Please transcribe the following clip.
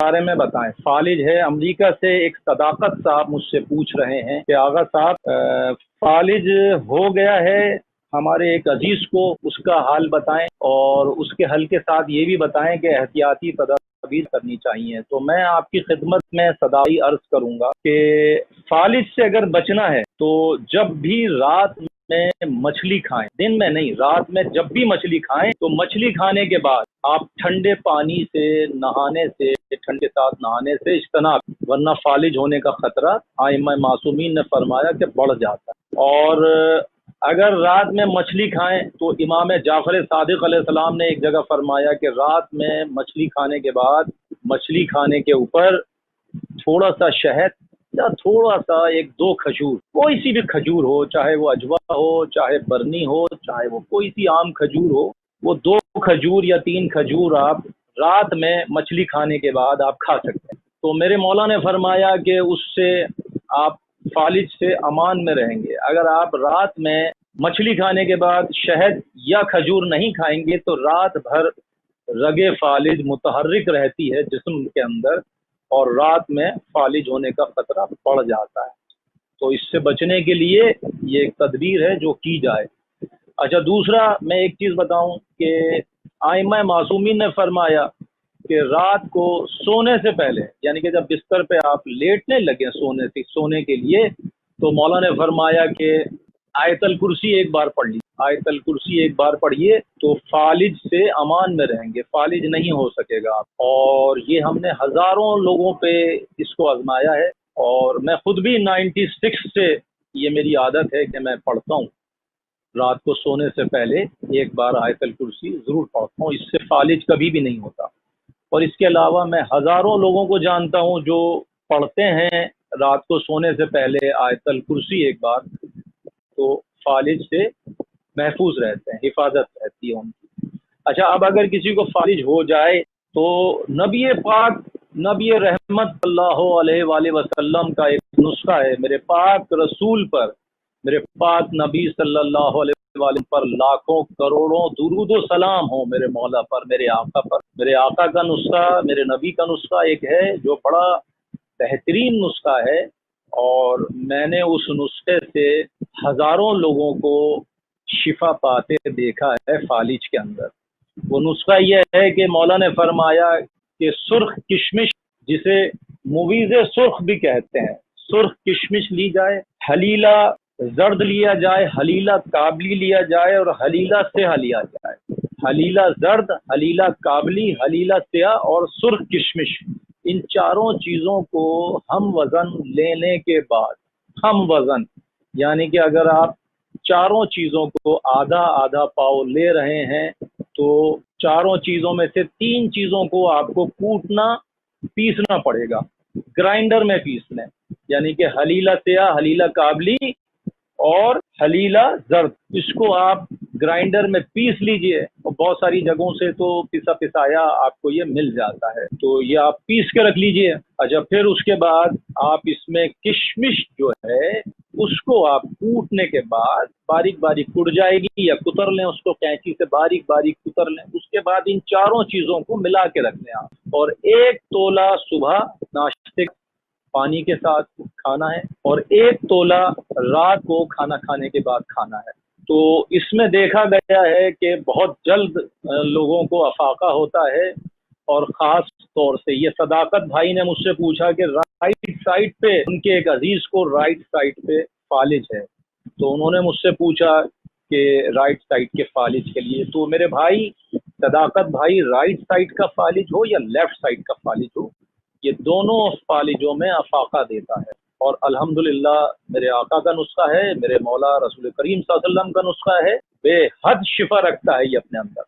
बारे में बताएं। फालिज है अमेरिका से, एक सदाकत साहब मुझसे पूछ रहे हैं कि आगा साहब फालिज हो गया है हमारे एक अजीज को, उसका हाल बताएं और उसके हल के साथ ये भी बताएं कि एहतियाती तदाबीर करनी चाहिए। तो मैं आपकी खिदमत में सदाई अर्ज करूंगा कि फालिज से अगर बचना है तो जब भी रात में मछली खाएं, दिन में नहीं, रात में जब भी मछली खाएं तो मछली खाने के बाद आप ठंडे पानी से नहाने से, ठंड के साथ नहाने से इज्तनाब, वरना फालिज होने का खतरा आइम्मा मासूमीन ने फरमाया कि बढ़ जाता है। और अगर रात में मछली खाएं तो इमाम जाफर सादिक अलैहिस्सलाम ने एक जगह फरमाया कि रात में मछली खाने के बाद मछली खाने के ऊपर थोड़ा सा शहद या थोड़ा सा एक दो खजूर, कोई सी भी खजूर हो, चाहे वो अजवा हो, चाहे बरनी हो, चाहे वो कोई सी आम खजूर हो, वो दो खजूर या तीन खजूर आप रात में मछली खाने के बाद आप खा सकते हैं। तो मेरे मौला ने फरमाया कि उससे आप फालिज से अमान में रहेंगे। अगर आप रात में मछली खाने के बाद शहद या खजूर नहीं खाएंगे तो रात भर रगे फालिज मुतहर्रिक रहती है जिस्म के अंदर और रात में फालिज होने का खतरा बढ़ जाता है। तो इससे बचने के लिए ये एक तदबीर है जो की जाए। अच्छा, दूसरा मैं एक चीज़ बताऊं कि आइम्मा मासूमीन ने फरमाया कि रात को सोने से पहले, यानी कि जब बिस्तर पे आप लेटने लगे सोने के लिए, तो मौला ने फरमाया कि आयतल कुर्सी एक बार पढ़ ली, आयतल कुर्सी एक बार पढ़िए तो फालिज से अमान में रहेंगे, फालिज नहीं हो सकेगा आप। और ये हमने हज़ारों लोगों पे इसको आजमाया है और मैं खुद भी 96 से ये मेरी आदत है कि मैं पढ़ता हूँ, रात को सोने से पहले एक बार आयतल कुर्सी ज़रूर पढ़ता हूँ, इससे फालिज कभी भी नहीं होता। और इसके अलावा मैं हज़ारों लोगों को जानता हूँ जो पढ़ते हैं रात को सोने से पहले आयतल कुर्सी एक बार, तो फालिज से महफूज रहते हैं, हिफाजत रहती है उनकी। अच्छा, अब अगर किसी को फालिज हो जाए तो नबी पाक, नबी रहमत सल्लल्लाहु अलैहि वसल्लम का एक नुस्खा है। मेरे पाक रसूल पर, मेरे पाक नबी सल्लल्लाहु अलैहि वसल्लम पर लाखों करोड़ों दुरूद व सलाम हो, मेरे मौला पर, मेरे आका पर। मेरे आका का नुस्खा, मेरे नबी का नुस्खा एक है जो बड़ा बेहतरीन नुस्खा है और मैंने उस नुस्खे से हज़ारों लोगों को शिफा पाते देखा है फालिज के अंदर। वो नुस्खा ये है कि मौला ने फरमाया कि सुर्ख किशमिश, जिसे मुवीज़ सुर्ख भी कहते हैं, सुर्ख किशमिश ली जाए, हलीला जर्द लिया जाए, हलीला काबली लिया जाए और हलीला सेहा लिया जाए। हलीला जर्द, हलीला काबली, हलीला सेहा और सुर्ख किशमिश, इन चारों चीज़ों को हम वज़न लेने के बाद, हम वज़न यानी कि अगर आप चारों चीज़ों को आधा आधा पाव ले रहे हैं तो चारों चीज़ों में से तीन चीज़ों को आपको कूटना, पीसना पड़ेगा, ग्राइंडर में पीस लें। यानी कि हलीला सेहा, हलीला काबली और हलीला जर्द, इसको आप ग्राइंडर में पीस लीजिए और बहुत सारी जगहों से तो पिसा पिसाया आपको ये मिल जाता है, तो ये आप पीस के रख लीजिए। अच्छा, फिर उसके बाद आप इसमें किशमिश जो है उसको आप कूटने के बाद बारीक बारीक कुट जाएगी, या कुतर लें उसको, कैंची से बारीक बारीक कुतर लें। उसके बाद इन चारों चीज़ों को मिला के रख लें आप, और 1 तोला सुबह नाश्ते पानी के साथ खाना है और 1 तोला रात को खाना खाने के बाद खाना है। तो इसमें देखा गया है कि बहुत जल्द लोगों को अफाका होता है, और ख़ास तौर से ये सदाकत भाई ने मुझसे पूछा कि राइट साइड पे उनके एक अजीज़ को राइट साइड पे फालिज है, तो उन्होंने मुझसे पूछा कि राइट साइड के फालिज के लिए, तो मेरे भाई सदाकत भाई, राइट साइड का फालिज हो या लेफ्ट साइड का फालिज हो, ये दोनों फालिजों में अफाका देता है। और अल्हम्दुलिल्लाह मेरे आका का नुस्खा है, मेरे मौला रसूल करीम सल्लल्लाहु अलैहि वसल्लम का नुस्खा है, बेहद शिफा रखता है ये अपने अंदर।